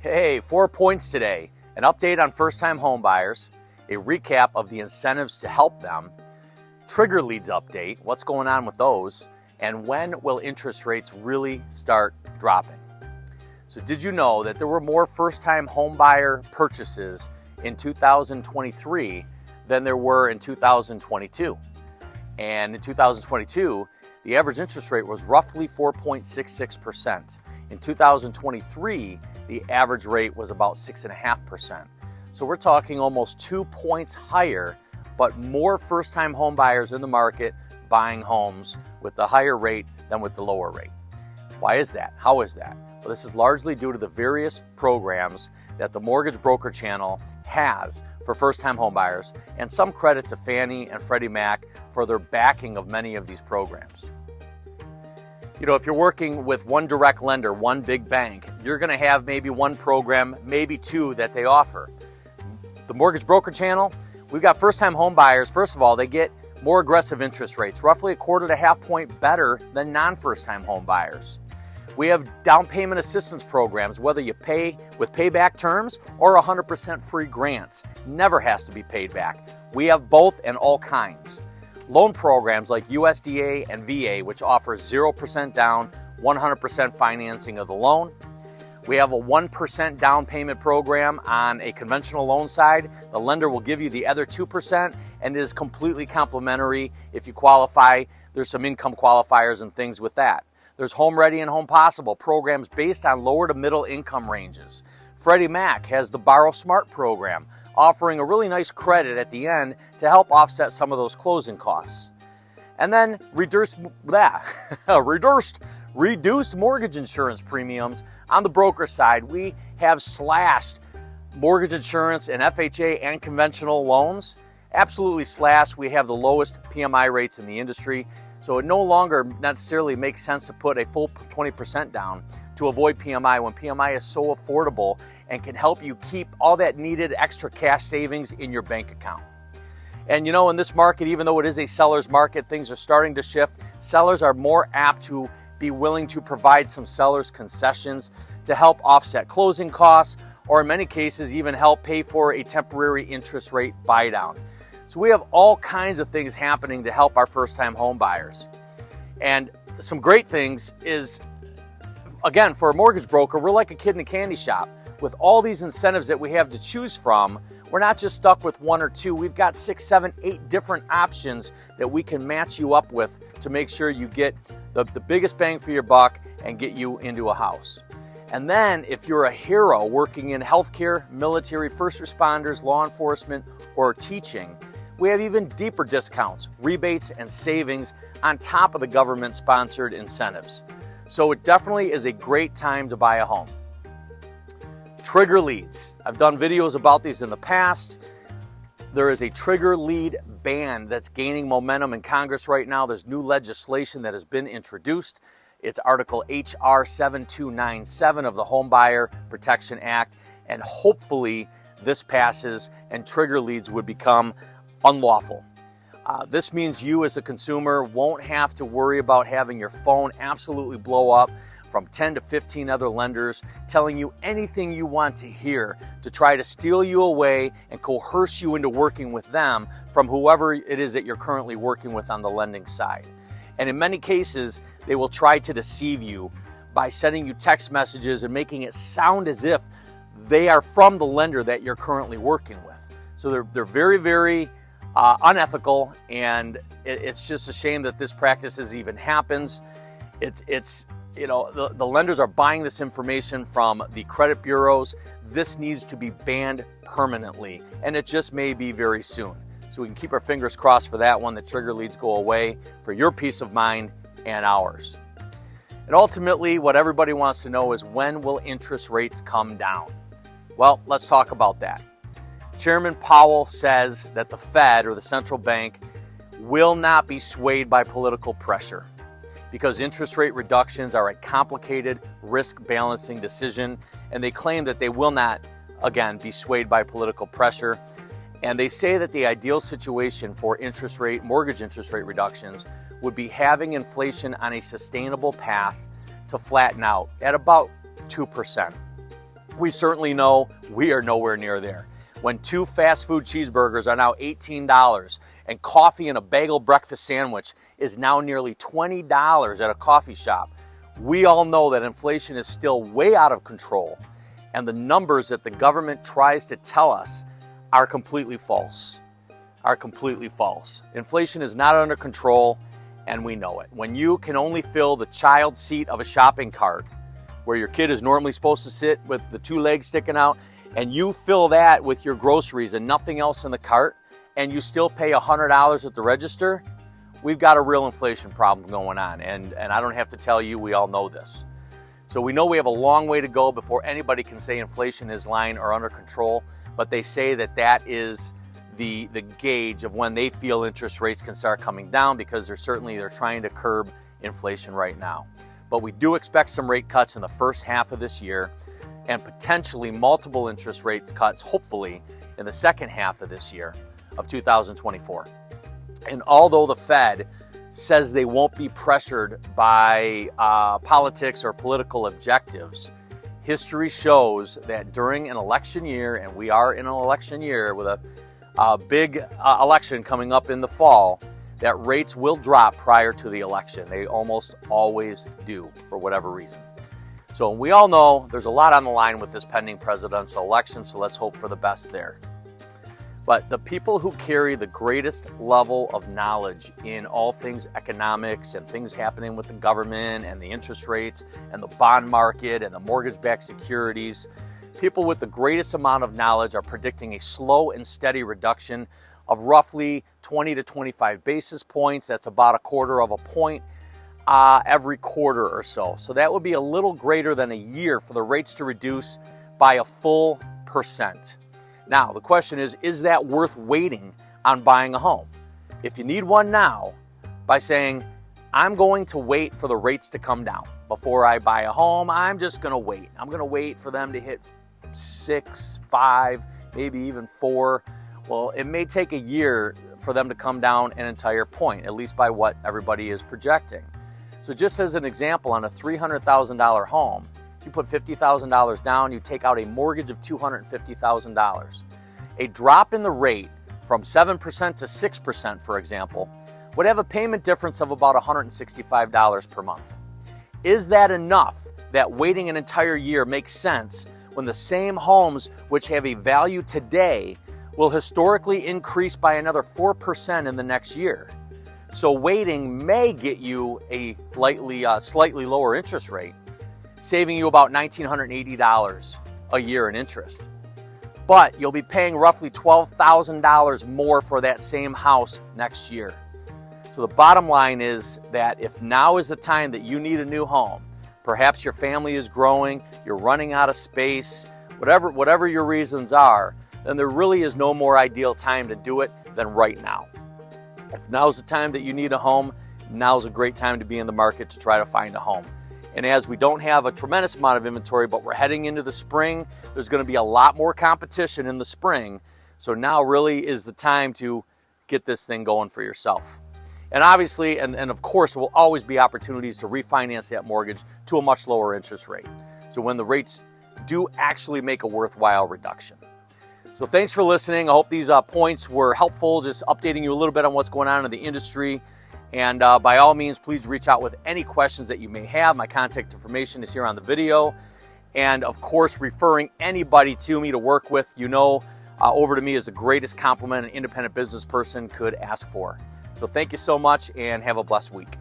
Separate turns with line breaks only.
Hey, 4 points today. An update on first-time homebuyers, a recap of the incentives to help them, trigger leads update, what's going on with those, and when will interest rates really start dropping. So did you know that there were more first-time homebuyer purchases in 2023 than there were in 2022? And in 2022, the average interest rate was roughly 4.66%. In 2023, the average rate was about 6.5%. So we're talking almost 2 points higher, but more first-time home buyers in the market buying homes with the higher rate than with the lower rate. Why is that? How is that? Well, this is largely due to the various programs that the mortgage broker channel has for first-time home buyers, and some credit to Fannie and Freddie Mac for their backing of many of these programs. You know, if you're working with one direct lender, one big bank, you're going to have maybe one program, maybe two that they offer. The mortgage broker channel, we've got first-time home buyers. First of all, they get more aggressive interest rates, roughly 1/4 to 1/2 point better than non-first-time home buyers. We have down payment assistance programs, whether you pay with payback terms or 100% free grants. Never has to be paid back. We have both and all kinds. Loan programs like USDA and VA, which offers 0% down, 100% financing of the loan. We have a 1% down payment program on a conventional loan side. The lender will give you the other 2%, and it is completely complimentary if you qualify. There's some income qualifiers and things with that. There's Home Ready and Home Possible, programs based on lower to middle income ranges. Freddie Mac has the Borrow Smart program, offering a really nice credit at the end to help offset some of those closing costs. And then reduced mortgage insurance premiums. On the broker side, we have slashed mortgage insurance and FHA and conventional loans. Absolutely slashed. We have the lowest PMI rates in the industry. So it no longer necessarily makes sense to put a full 20% down to avoid PMI when PMI is so affordable and can help you keep all that needed extra cash savings in your bank account. And you know, in this market, even though it is a seller's market, things are starting to shift. Sellers are more apt to be willing to provide some sellers concessions to help offset closing costs, or in many cases even help pay for a temporary interest rate buy down. So we have all kinds of things happening to help our first-time home buyers. And some great things is, again, for a mortgage broker, we're like a kid in a candy shop. With all these incentives that we have to choose from, we're not just stuck with one or two. We've got 6, 7, 8 different options that we can match you up with to make sure you get the biggest bang for your buck and get you into a house. And then if you're a hero working in healthcare, military, first responders, law enforcement, or teaching, we have even deeper discounts, rebates, and savings on top of the government-sponsored incentives. So it definitely is a great time to buy a home. Trigger leads. I've done videos about these in the past. There is a trigger lead ban that's gaining momentum in Congress right now. There's new legislation that has been introduced. It's Article HR 7297 of the Home Buyer Protection Act, and hopefully this passes and trigger leads would become unlawful. This means you as a consumer won't have to worry about having your phone absolutely blow up from 10 to 15 other lenders telling you anything you want to hear to try to steal you away and coerce you into working with them from whoever it is that you're currently working with on the lending side. And in many cases, they will try to deceive you by sending you text messages and making it sound as if they are from the lender that you're currently working with. So they're very, very unethical, and it's just a shame that this practice even happens. It's you know, the lenders are buying this information from the credit bureaus. This needs to be banned permanently, and it just may be very soon. So we can keep our fingers crossed for that one, the trigger leads go away for your peace of mind and ours. And ultimately, what everybody wants to know is, when will interest rates come down? Well, let's talk about that. Chairman Powell says that the Fed, or the central bank, will not be swayed by political pressure, because interest rate reductions are a complicated risk balancing decision, and they claim that they will not, again, be swayed by political pressure. And they say that the ideal situation for mortgage interest rate reductions would be having inflation on a sustainable path to flatten out at about 2%. we certainly know we are nowhere near there. When 2 fast food cheeseburgers are now $18 and coffee and a bagel breakfast sandwich is now nearly $20 at a coffee shop, we all know that inflation is still way out of control, and the numbers that the government tries to tell us are completely false. Inflation is not under control, and we know it. When you can only fill the child seat of a shopping cart, where your kid is normally supposed to sit with the 2 legs sticking out, and you fill that with your groceries and nothing else in the cart, and you still pay $100 at the register, we've got a real inflation problem going on. And I don't have to tell you, we all know this. So we know we have a long way to go before anybody can say inflation is lying or under control, but they say that that is the gauge of when they feel interest rates can start coming down, because they're trying to curb inflation right now. But we do expect some rate cuts in the first half of this year, and potentially multiple interest rate cuts, hopefully, in the second half of this year of 2024. And although the Fed says they won't be pressured by politics or political objectives, history shows that during an election year, and we are in an election year with a big election coming up in the fall, that rates will drop prior to the election. They almost always do, for whatever reason. So we all know there's a lot on the line with this pending presidential election, so let's hope for the best there. But the people who carry the greatest level of knowledge in all things economics and things happening with the government and the interest rates and the bond market and the mortgage-backed securities, people with the greatest amount of knowledge are predicting a slow and steady reduction of roughly 20 to 25 basis points. That's about 1/4 of a point every quarter or so. So that would be a little greater than a year for the rates to reduce by a full percent. Now, the question is that worth waiting on buying a home? If you need one now, by saying, I'm going to wait for the rates to come down before I buy a home, I'm just going to wait. I'm going to wait for them to hit 6, 5, maybe even 4. Well, it may take a year for them to come down an entire point, at least by what everybody is projecting. So just as an example, on a $300,000 home, you put $50,000 down, you take out a mortgage of $250,000. A drop in the rate from 7% to 6%, for example, would have a payment difference of about $165 per month. Is that enough that waiting an entire year makes sense when the same homes which have a value today will historically increase by another 4% in the next year? So waiting may get you a slightly lower interest rate, saving you about $1,980 a year in interest. But you'll be paying roughly $12,000 more for that same house next year. So the bottom line is that if now is the time that you need a new home, perhaps your family is growing, you're running out of space, whatever your reasons are, then there really is no more ideal time to do it than right now. If now's the time that you need a home, now's a great time to be in the market to try to find a home. And as we don't have a tremendous amount of inventory, but we're heading into the spring, there's going to be a lot more competition in the spring. So now really is the time to get this thing going for yourself. And obviously, and of course, there will always be opportunities to refinance that mortgage to a much lower interest rate. So when the rates do actually make a worthwhile reduction. So thanks for listening. I hope these points were helpful, just updating you a little bit on what's going on in the industry. And by all means, please reach out with any questions that you may have. My contact information is here on the video. And of course, referring anybody to me to work with, over to me is the greatest compliment an independent business person could ask for. So thank you so much and have a blessed week.